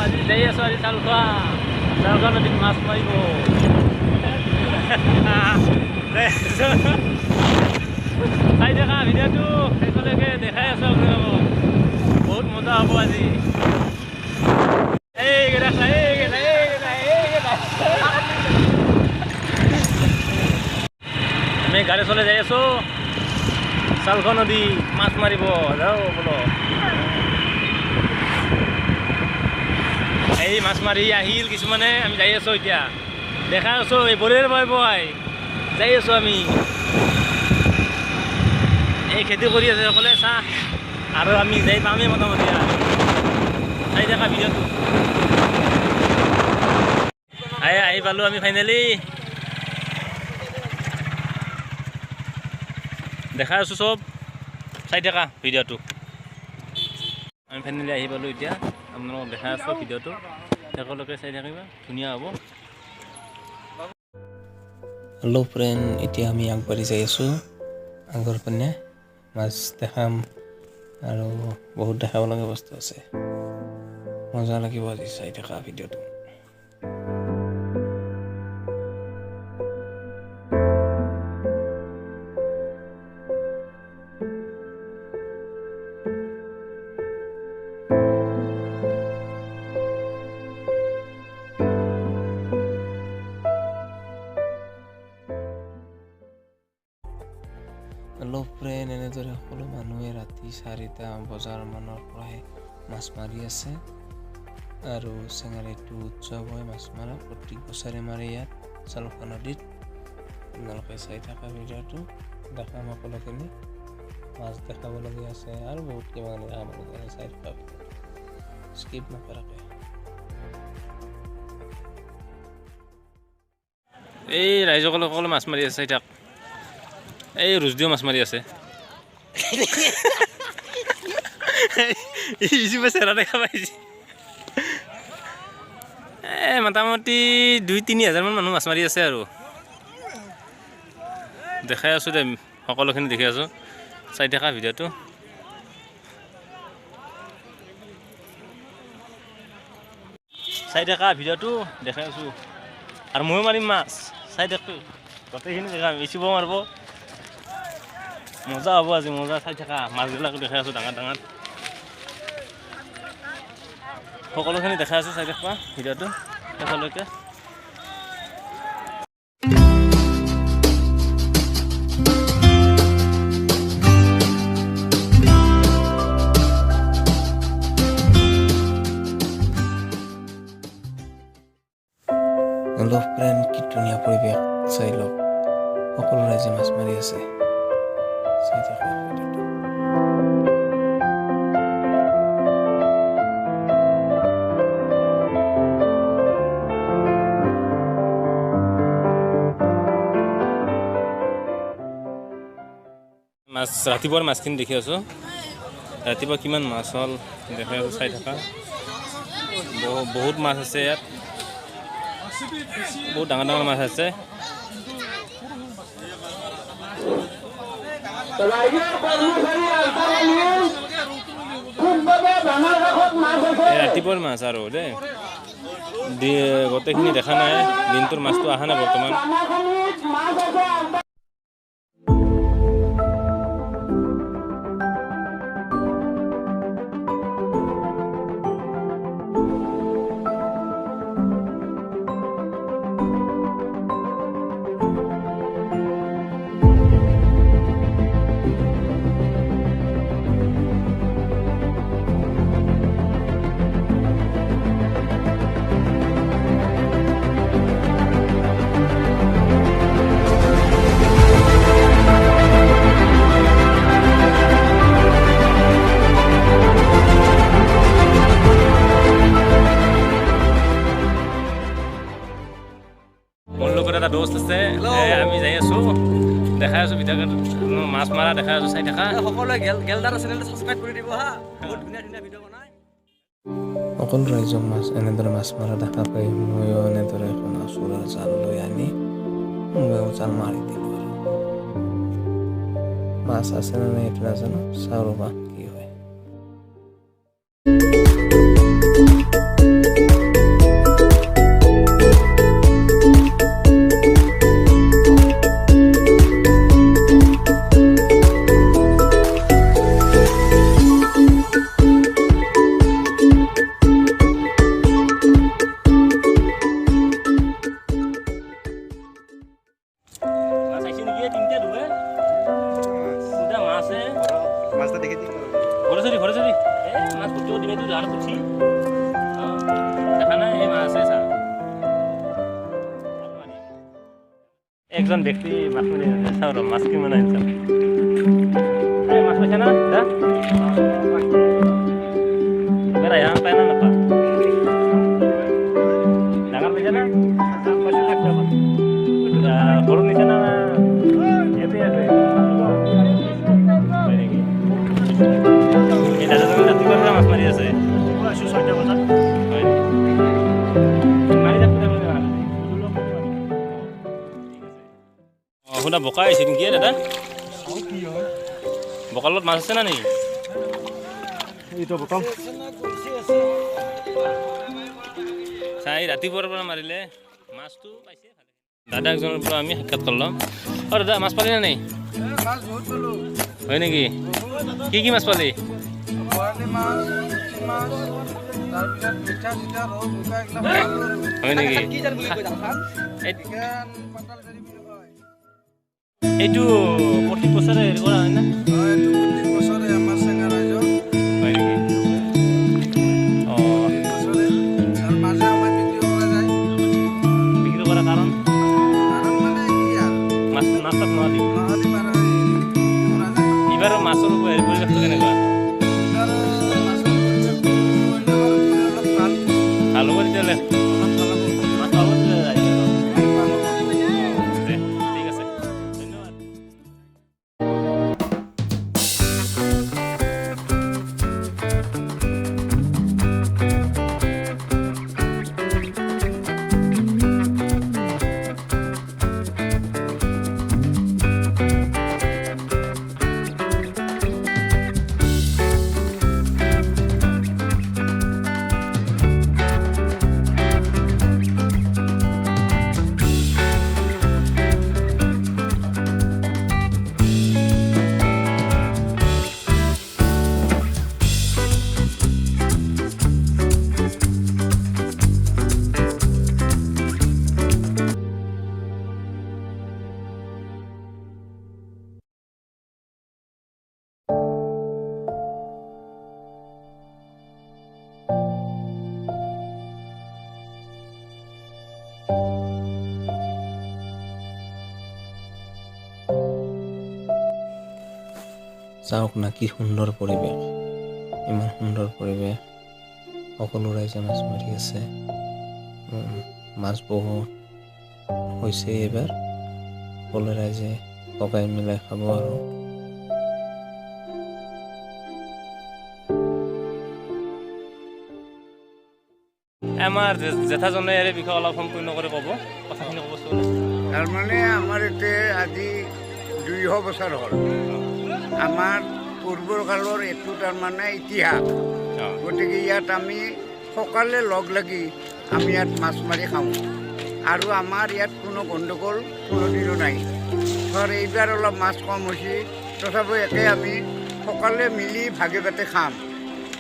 আজি যাই আছো আজি চালখোৱা নদীত মাছ মাৰিব চাই দেখা ভিডিঅ'টো শেষলৈকে দেখাই আছো আপোনালোকক বহুত মজা হ'ব আজি আমি গাড়ী চলাই যাই আছো চালখোৱা নদী মাছ মাৰিব যাও বোলো এই মাছ মাৰি আহিল কিছুমানে আমি যাই আছো এতিয়া দেখাই আছো এই বলেৰ বয় যাই আছো আমি এই খেতি কৰি আছে সকলে চাহ আৰু আমি যাই পামেই মোটামুটি চাই দেখা ভিডিঅ'টো আহি পালোঁ আমি ফাইনেলি দেখাই আছোঁ চব চাই থকা ভিডিঅ'টো আমি ফাইনেলি আহি পালোঁ এতিয়া আপোনালোকক দেখাই আছোঁ ভিডিঅ'টো সকলোকে চাই থাকিবা ধুনীয়া হ'ব হেল্ল' ফ্ৰেণ্ড এতিয়া আমি আগবাঢ়ি যাই আছোঁ আগৰ পিনে মাছ দেখাম আৰু বহুত দেখাব লগা বস্তু আছে মজা লাগিব আজি চাই থকা ভিডিঅ'টো হেল্ল' ফ্ৰেণ্ড এনেদৰে সকলো মানুহে ৰাতি 4টা বজাৰমানৰ পৰাই মাছ মাৰি আছে আৰু চেঙাৰীটো উৎসৱ হয় মাছ মৰা প্ৰত্যেক বছৰে মাৰে ইয়াত চালখোৱা নদীত আপোনালোকে চাই থকা ভিডিঅ'টো দেখাম সকলোখিনি মাছ দেখাবলগীয়া আছে আৰু বহুত কিবা দেখাবলগীয়া আছে চাই থকা স্কিপ নকৰাকৈ এই ৰাইজসকলে সকলো মাছ মাৰি আছে এতিয়া এই ৰুজদিও মাছ মাৰি আছে চেৰা দেখা পাইছে মোটামুটি 2-3 হাজাৰমান মানুহ মাছ মাৰি আছে আৰু দেখাই আছোঁ দে সকলোখিনি দেখি আছোঁ চাই থকা ভিডিঅ'টো চাই থকা ভিডিঅ'টো দেখাই আছোঁ আৰু ময়ো মাৰিম মাছ চাই থাকো গোটেইখিনি দেখাম ইচিব মাৰিব মজা হ'ব আজি মজা চাই থকা মাছবিলাক দেখাই আছোঁ ডাঙৰ ডাঙৰ সকলোখিনি দেখাই আছোঁ চাই থাকবা ভিডিঅ'টো শেষলৈকে হেল্ল' ফ্ৰেণ্ড কি ধুনীয়া পৰিৱেশ চাই লওক সকলো ৰাইজে মাছ মাৰি আছে চাই থকা ভিডিঅ'টো মাছ ৰাতিপুৱাৰ মাছখিনি দেখি আছোঁ ৰাতিপুৱা কিমান মাছ হ'ল দেখাই আছোঁ চাই থকা বহুত মাছ আছে ইয়াত বহুত ডাঙৰ ডাঙৰ মাছ আছে ৰাতিপুৱাৰ মাছ আৰু দেই গোটেইখিনি দেখা নাই দিনটোৰ মাছটো অহা নাই বৰ্তমান এটা দোস্ত আছে আমি যাই আছোঁ দেখাই আছোঁ ভিডিঅ' মাছ মৰা দেখাই আছোঁ চাই থকা সকলোৱে গেলদাৰৰ চেনেলটো ছাবস্ক্ৰাইব কৰি দিব হা বহুত ধুনীয়া ধুনীয়া ভিডিঅ' বনাই সকলো ৰাইজক মাছ এনেদৰে মাছ মৰা দেখা পাই ময়ো এনেদৰে এখন আচুৰৰ জাল লৈ আনি ময়ো জাল মাৰি দিলোঁ আৰু মাছ আছে নে নাই সেইটো নাজানো চাওঁ ৰ'বা কি হয় একজন ব্যক্তি মাছ মাৰি আছে চাওঁ ৰ মাছ কিমান আনিছে এই মাছ পাইছা না দা এবাৰ আহা পাই না নাপা ডাঙৰ পাইছা না সৰু নিছে না ইয়াতে আছে হয় নেকি এই দাদাজনে ৰাতিপুৱাৰ পৰা মাছ মাৰি আছে 6টা বজাত হয় মাৰি থাকোঁ শুনা বোকা আহিছে নেকি দাদা বকালত মাছ আছে না নেকি এইটো বকাল চাই ৰাতিপুৱাৰ পৰা মাৰিলে মাছটো পাইছে দাদা একজনৰ পৰা আমি সাক্ষাৎ কৰিলাম অঁ দাদা মাছ পালি না নাই হয় নেকি কি মাছ পালি হয় নেকি এইটো প্ৰতি বছৰে হেৰি কৰা হয় না হয় নেকি অঁ বিক্ৰী কৰা কাৰণ মাছ তাত নোৱাৰি এইবাৰ মাছৰ হেৰি পৰিৱেশটো কেনেকুৱা ভাল হ'ব তেতিয়াহ'লে মাছ পাব ঠিক আছে ধন্যবাদ চাওক না কি সুন্দৰ পৰিৱেশ ইমান সুন্দৰ পৰিৱেশ সকলো ৰাইজে মাছ মাৰি আছে মাছ বহুত হৈছে এইবাৰ সকলো ৰাইজে পকাই মিলাই খাব আৰু আমাৰ জেঠাজনে ইয়াৰ বিষয়ে অলপ সম্পূৰ্ণ কৰি ক'ব কথাখিনি ক'বচোন তাৰমানে আমাৰ ইয়াতে আজি 200 বছৰ হ'ল আমাৰ পূৰ্বৰ কালৰ এইটো তাৰমানে ইতিহাস গতিকে ইয়াত আমি সকলোৱে লগ লাগি আমি ইয়াত মাছ মাৰি খাওঁ আৰু আমাৰ ইয়াত কোনো গণ্ডগোল কোনোদিনো নাই ধৰ এইবাৰ অলপ মাছ কম হৈছে তথাপিও একে আমি সকলোৱে মিলি ভাগে ভাগে খাম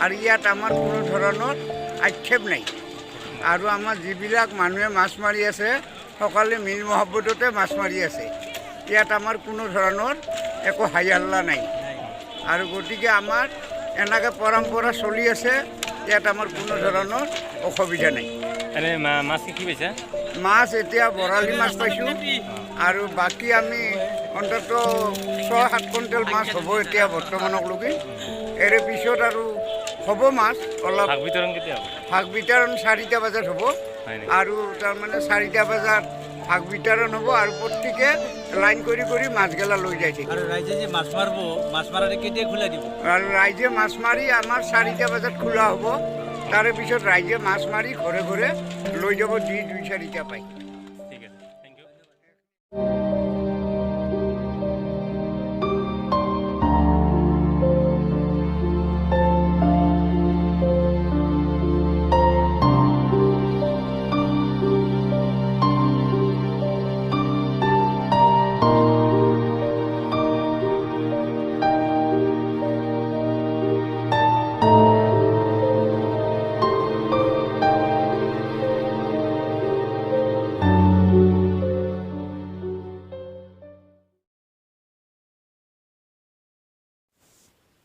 আৰু ইয়াত আমাৰ কোনো ধৰণৰ আক্ষেপ নাই আৰু আমাৰ যিবিলাক মানুহে মাছ মাৰি আছে সকলোৱে মিল মহব্বততে মাছ মাৰি আছে ইয়াত আমাৰ কোনো ধৰণৰ একো হাই হাল্লা নাই আৰু গতিকে আমাৰ এনেকৈ পৰম্পৰা চলি আছে ইয়াত আমাৰ কোনো ধৰণৰ অসুবিধা নাই এনেই মাছ কি পাইছা মাছ এতিয়া বৰালি মাছ পাইছোঁ আৰু বাকী আমি অন্ততঃ 6-7 কুইণ্টেল মাছ হ'ব এতিয়া বৰ্তমানকলৈকে এৰে পিছত আৰু হ'ব মাছ অলপ ভাগ বিতৰণ 4টা বজাত হ'ব আৰু তাৰমানে 4টা বজাত ভাগ বিতৰণ হ'ব আৰু প্ৰত্যেকে লাইন কৰি কৰি মাছগেলা লৈ যায় থাকে আৰু ৰাইজে যে মাছ মাৰিব মাছ মাৰাৰে কেতিয়া খোলা দিব আৰু ৰাইজে মাছ মাৰি আমাৰ 4টা বজাত খোলা হ'ব তাৰে পিছত ৰাইজে মাছ মাৰি ঘৰে ঘৰে লৈ যাব দি 2-4টা পাই ঠিক আছে থেংক ইউ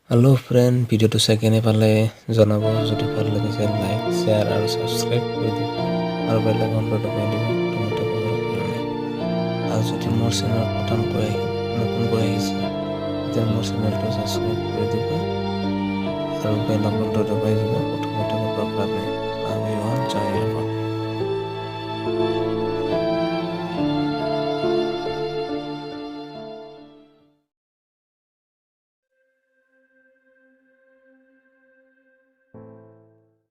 हेलो फ्रेंड ভিডিওটো চাই কেনে পালে জনাব যদি ভাল লাগিছে লাইক শেয়ার আৰু সাবস্ক্ৰাইব কৰি দিব আৰু বেল আইকনটো দবাই দিব যদি মোৰ চেনেলত নতুনকৈ আহিছে তেতিয়া মোৰ চেনেলটো ছাবস্ক্ৰাইব কৰি দিবা আৰু বেল আইকনটো দবাই দিবা।